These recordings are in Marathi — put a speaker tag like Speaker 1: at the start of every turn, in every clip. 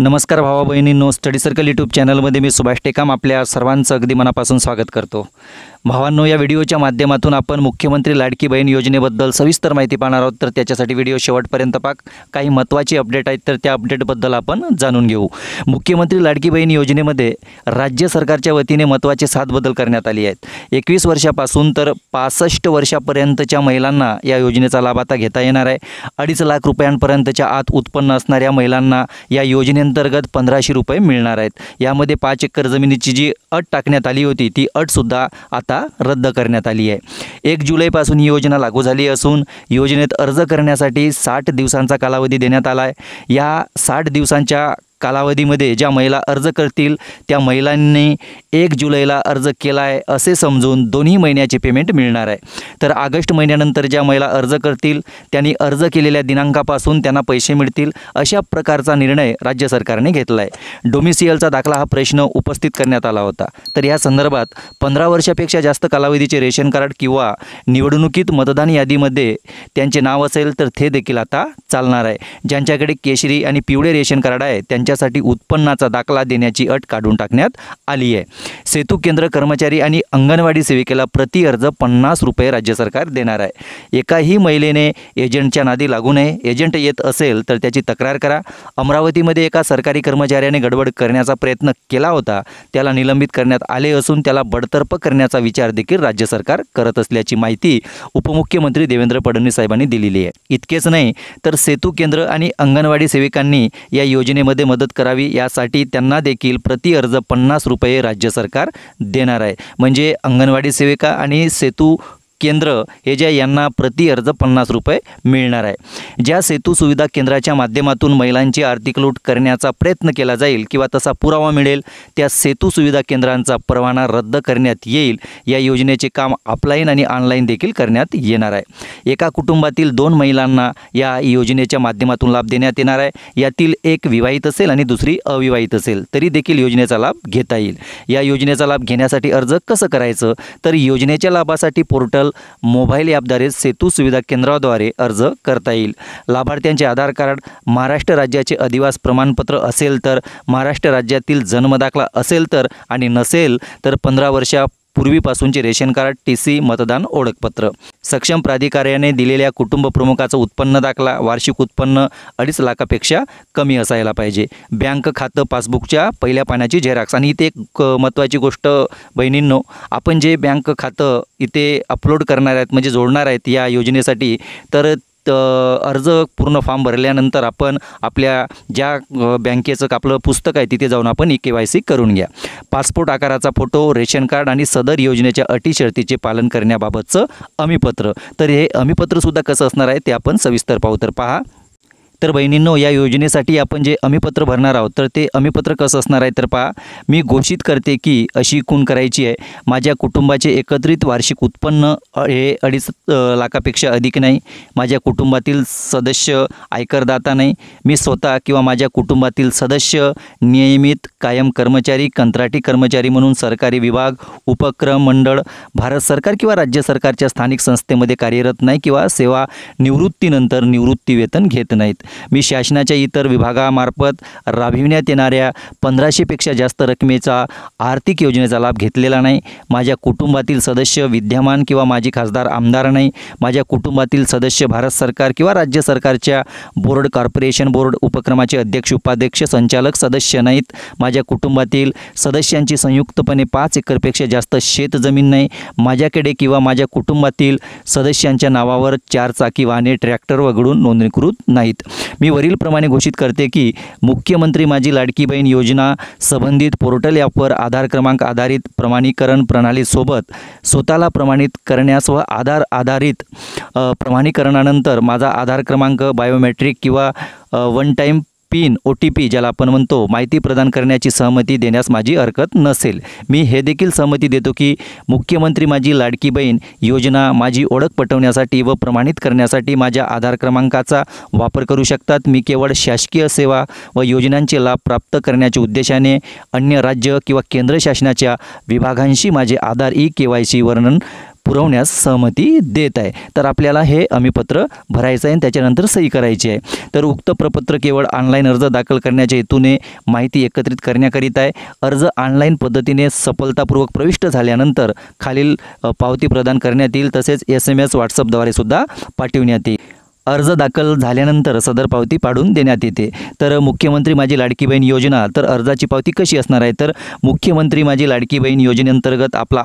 Speaker 1: नमस्कार भावा बहिणींनो, स्टडी सर्कल यूट्यूब चॅनलमध्ये मी सुभाष टेकाम आपल्या सर्वांचं अगदी मनापासून स्वागत करतो। भावांनो, या व्हिडिओच्या माध्यमातून आपण मुख्यमंत्री लाडकी बहीण योजनेबद्दल सविस्तर माहिती पाहणार आहोत। तर त्याच्यासाठी व्हिडिओ शेवटपर्यंत पाहा। काही महत्त्वाची अपडेट आहेत तर त्या अपडेटबद्दल आपण जाणून घेऊ। मुख्यमंत्री लाडकी बहीण योजनेमध्ये राज्य सरकारच्या वतीने महत्त्वाचे 7 बदल करण्यात आले आहेत। 21 वर्षापासून तर 65 वर्षापर्यंतच्या महिलांना या योजनेचा लाभ आता घेता येणार आहे। 2.5 लाख रुपयांपर्यंतच्या आत उत्पन्न असणाऱ्या महिलांना या योजनेअंतर्गत 1500 रुपये मिळणार आहेत। यामध्ये 5 एकर जमिनीची जी अट टाकण्यात आली होती ती अटसुद्धा आता रद्द करण्यात आली आहे। 1 जुलैपासून ही योजना लागू झाली असून योजनेत अर्ज करण्यासाठी 60 दिवसांचा कालावधी देण्यात आला आहे। या 60 दिवसांच्या कालावधीमध्ये ज्या महिला अर्ज करतील त्या महिलांनी 1 जुलैला अर्ज केला आहे असे समजून दोन्ही महिन्याचे पेमेंट मिळणार आहे। तर ऑगस्ट महिन्यानंतर ज्या महिला अर्ज करतील त्यांनी अर्ज केलेल्या दिनांकापासून त्यांना पैसे मिळतील, अशा प्रकारचा निर्णय राज्य सरकारने घेतला आहे। डोमिसियलचा दाखला हा प्रश्न उपस्थित करण्यात आला होता। तर या संदर्भात 15 वर्षापेक्षा जास्त कालावधीचे रेशन कार्ड किंवा निवडणुकीत मतदान यादीमध्ये त्यांचे नाव असेल तर ते देखील आता चालणार आहे। ज्यांच्याकडे केशरी आणि पिवळे रेशन कार्ड आहे त्यांच्यासाठी उत्पन्नाचा दाखला देण्याची अट काढून टाकण्यात आली आहे। सेतू केंद्र कर्मचारी आणि अंगणवाडी सेविकेला प्रति अर्ज 50 रुपये राज्य सरकार देणार आहे। एकाही महिलेने एजंटच्या नादी लागू नये। एजंट येत असेल तर त्याची तक्रार करा। अमरावतीमध्ये एका सरकारी कर्मचाऱ्याने गडबड करण्याचा प्रयत्न केला होता, त्याला निलंबित करण्यात आले असून त्याला बडतर्फ करण्याचा विचार देखील राज्य सरकार करत असल्याची माहिती उपमुख्यमंत्री देवेंद्र फडणवीस साहेबांनी दिलेली आहे। इतकेच नाही तर सेतू केंद्र आणि अंगणवाडी सेविकांनी या योजनेमध्ये मदत करावी यासाठी त्यांना देखील प्रति अर्ज 50 रुपये राज्य सरकार देणार आहे। म्हणजे अंगणवाडी सेविका आणि सेतू केंद्र हे ज्या यांना प्रति अर्ज 50 रुपये मिळणार आहे। ज्या सेतू सुविधा केंद्राच्या माध्यमातून महिलांची आर्थिक लूट करण्याचा प्रयत्न केला जाईल किंवा तसा पुरावा मिळेल त्या सेतू सुविधा केंद्रांचा परवाना रद्द करण्यात येईल। या योजनेचे काम ऑफलाईन आणि ऑनलाईन देखील करण्यात येणार आहे। एका कुटुंबातील 2 महिलांना या योजनेच्या माध्यमातून लाभ देण्यात येणार आहे। यातील एक विवाहित असेल आणि दुसरी अविवाहित असेल तरी देखील योजनेचा लाभ घेता येईल। या योजनेचा लाभ घेण्यासाठी अर्ज कसं करायचं तर योजनेच्या लाभासाठी पोर्टल मोबाईल ॲपद्वारे सेतू सुविधा केंद्राद्वारे अर्ज करता येईल। लाभार्थ्यांचे आधार कार्ड, महाराष्ट्र राज्याचे अधिवास प्रमाणपत्र असेल तर, महाराष्ट्र राज्यातील जन्मदाखला असेल तर आणि नसेल तर 15 वर्षापूर्वीपासूनचे रेशन कार्ड, TC, मतदान ओळखपत्र। सक्षम प्राधिकाऱ्याने दिलेल्या कुटुंब प्रमुखाचं उत्पन्न दाखला, वार्षिक उत्पन्न 2.5 लाखापेक्षा कमी असायला पाहिजे। बँक खातं पासबुकच्या पहिल्या पानाची झेरॉक्स। आणि इथे एक महत्त्वाची गोष्ट बहिणींनो, आपण जे बँक खातं इथे अपलोड करणार आहेत म्हणजे जोडणार आहेत या योजनेसाठी, तर अर्ज पूर्ण फॉर्म भरल्यानंतर आपण आपल्या ज्या बँकेचं आपलं पुस्तक आहे तिथे जाऊन आपण KYC करून घ्या। पासपोर्ट आकाराचा फोटो, रेशन कार्ड आणि सदर योजनेच्या अटी शर्तीचे पालन करण्याबाबतचं हमीपत्र। तर हे हमीपत्रसुद्धा कसं असणार आहे ते आपण सविस्तर पाहू। तर पहा, तर बहिणींनो, या योजनेसाठी आपण जे हमीपत्र भरणार आहोत तर ते हमीपत्र कसं असणार आहे तर पहा, मी घोषित करते की अशी खूण करायची आहे। माझ्या कुटुंबाचे एकत्रित वार्षिक उत्पन्न हे 2.5 लाखापेक्षा अधिक नाही। माझ्या कुटुंबातील सदस्य आयकरदाता नाही। मी स्वतः किंवा माझ्या कुटुंबातील सदस्य नियमित कायम कर्मचारी, कंत्राटी कर्मचारी म्हणून सरकारी विभाग, उपक्रम, मंडळ, भारत सरकार किंवा राज्य सरकारच्या स्थानिक संस्थेमध्ये कार्यरत नाही किंवा सेवा निवृत्तीनंतर निवृत्ती वेतन घेत नाहीत। मी शासनाच्या इतर विभागामार्फत राबविण्यात येणाऱ्या 1500 पेक्षा जास्त रकमेचा आर्थिक योजनेचा लाभ घेतलेला नाही। माझ्या कुटुंबातील सदस्य विद्यमान किंवा माजी खासदार आमदार नाही। माझ्या कुटुंबातील सदस्य भारत सरकार किंवा राज्य सरकारच्या बोर्ड, कॉर्पोरेशन बोर्ड, उपक्रमाचे अध्यक्ष, उपाध्यक्ष, संचालक सदस्य नाहीत। माझ्या कुटुंबातील सदस्यांची संयुक्तपणे 5 एकरपेक्षा जास्त शेत जमीन नाही। माझ्याकडे किंवा माझ्या कुटुंबातील सदस्यांच्या नावावर 4 चाकी वाहने, ट्रॅक्टर वगळून नोंदणीकृत नाहीत। मी वरीलप्रमाणे घोषित करते की मुख्यमंत्री माझी लाडकी बहीण योजना संबंधित पोर्टल ॲपवर आधार क्रमांक आधारित प्रमाणीकरण प्रणालीसोबत स्वतःला प्रमाणित करण्यास व आधार आधारित प्रमाणीकरणानंतर माझा आधार क्रमांक, बायोमेट्रिक किंवा वन टाईम पिन, OTP ज्याला आपण म्हणतो, माहिती प्रदान करण्याची सहमती देण्यास माझी हरकत नसेल। मी हे देखील सहमती देतो की मुख्यमंत्री माझी लाडकी बहीण योजना माझी ओळख पटवण्यासाठी व प्रमाणित करण्यासाठी माझ्या आधार क्रमांकाचा वापर करू शकतात। मी केवळ शासकीय सेवा व योजनांचे लाभ प्राप्त करण्याच्या उद्देशाने अन्य राज्य किंवा केंद्र शासनाच्या विभागांशी माझे आधार KYC वर्णन पुरवण्यास सहमती देत आहे. तर आपल्याला हे हमीपत्र भरायचं आहे आणि त्याच्यानंतर सही करायची आहे. तर उक्त प्रपत्र केवळ ऑनलाईन अर्ज दाखल करण्याच्या हेतूने माहिती एकत्रित करण्याकरिता आहे. अर्ज ऑनलाईन पद्धतीने सफलतापूर्वक प्रविष्ट झाल्यानंतर खालील पावती प्रदान करण्यात येईल. तसेच SMS WhatsAppद्वारे सुद्धा पाठविण्यात येईल. अर्ज दाखल झाल्यानंतर सदर पावती पाडून देण्यात येते. तर मुख्यमंत्री माझी लाडकी बहीण योजना, तर अर्जाची पावती कशी असणार आहे, तर मुख्यमंत्री माझी लाडकी बहीण योजनेअंतर्गत आपला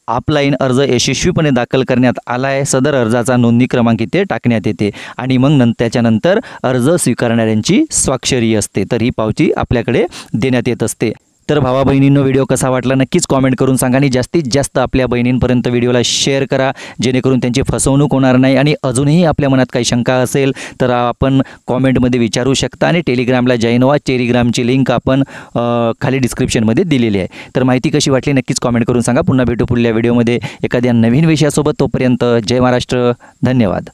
Speaker 1: ऑफलाईन अर्ज यशस्वीपणे दाखल करण्यात आला आहे. सदर अर्जाचा नोंदणी क्रमांक इथे टाकण्यात येते आणि मग त्याच्यानंतर अर्ज स्वीकारणाऱ्यांची स्वाक्षरी असते. तर ही पावती आपल्याकडे देण्यात येत असते. तर भावा बहिणींनो, व्हिडिओ कसा वाटला नक्कीच कॉमेंट करून सांगा आणि जास्तीत जास्त आपल्या बहिणींपर्यंत व्हिडिओला शेअर करा, जेणेकरून त्यांची फसवणूक होणार नाही. आणि अजूनही आपल्या मनात काही शंका असेल तर आपण कॉमेंटमध्ये विचारू शकता आणि टेलिग्रामला जॉईन व्हा. टेलिग्रामची लिंक आपण खाली डिस्क्रिप्शनमध्ये दिलेली आहे. तर माहिती कशी वाटली नक्कीच कॉमेंट करून सांगा. पुन्हा भेटू पुढल्या व्हिडिओमध्ये एखाद्या नवीन विषयासोबत. तोपर्यंत जय महाराष्ट्र. धन्यवाद.